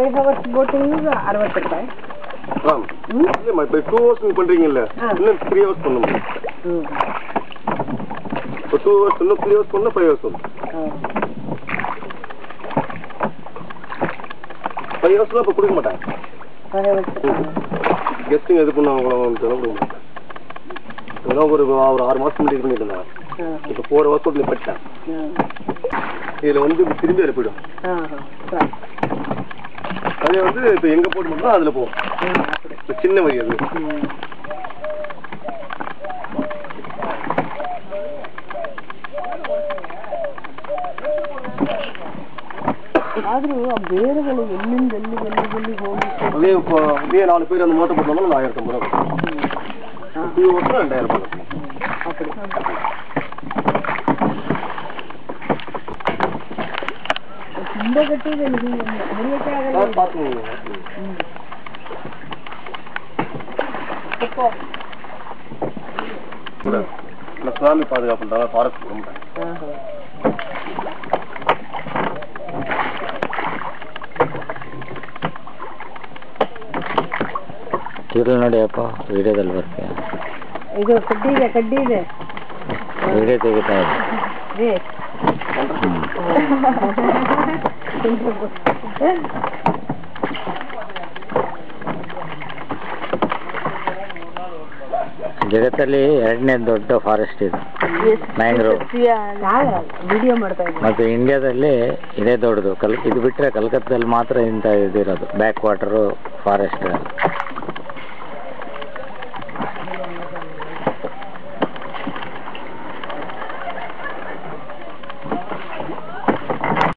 5 hours boating 60 ರೂಪಾಯಿ. இல்ல இப்போ 2 hours நீங்க பண்றீங்கல்ல, இன்னும் 3 hours பண்ணணும். இப்போ 2 hours இன்னும் 3 hours பண்ணா 5 hours வரும். 5 hours அப்ப கொடுக்க மாட்டாங்க. 5 hours கெஸ்டிங் எது பண்ணுவாங்களோ கொடுக்க மாட்டாங்க. ஒரு 6 மாசம் முன்னாடி பண்ணிட்டு இருந்தாங்க. இப்போ 4 hours நீ படிச்சேன். இதுல வந்து திரும்பி போயிடும். அதே வந்து இப்போ எங்க போட்டு மட்டும் அதுல போகும். சின்ன வரி அது. ಆದ್ರೂ ಆ ಬೇರುಗಳು ಎಲ್ಲಿಂದ ಎಲ್ಲಿ ಹೋಗಿ ಅದೇ 4 பேர் அந்த மோட்டர் போட்டோம்னா 1050 ரூபாய். 2 வருஷம் 2000 ரூபாய். அப்படி ತುಂಬಾ ಗಟ್ಟಿದೆ ಮುರಿಯಕ್ಕೆ ಆಗಲ್ಲ. பாத்துங்க. சுனாமி பாதுகாப்புன்றதால ஃபாரஸ்ட் ரொம்ப ಕಿರುಳು ನೋಡಿಯಪ್ಪ ವಿಡಿಯೋದಲ್ಲಿ ಬರ್ತೀಯ. ಇದು ಕಡ್ಡಿ ಇದೆ ವಿಡಿಯೋ ತೆಗಿತಾ ಇದೆ. ಜಗತ್ತಲ್ಲಿ 2ನೇ ದೊಡ್ಡ ಫಾರೆಸ್ಟ್ ಇದು ಮ್ಯಾಂಗ್ರೋವ್. ವಿಡಿಯೋ ಮಾಡ್ತಾ ಇದ್ದೀನಿ. ಮತ್ತು ಇಂಡಿಯಾದಲ್ಲಿ ಇದೇ ದೊಡ್ಡದು. ಇದು ಬಿಟ್ಟರೆ ಕಲ್ಕತ್ತಾದಲ್ಲಿ ಮಾತ್ರ ಇಂಥ ಇದಿರೋದು ಬ್ಯಾಕ್ ವಾಟರು ಫಾರೆಸ್ಟ್.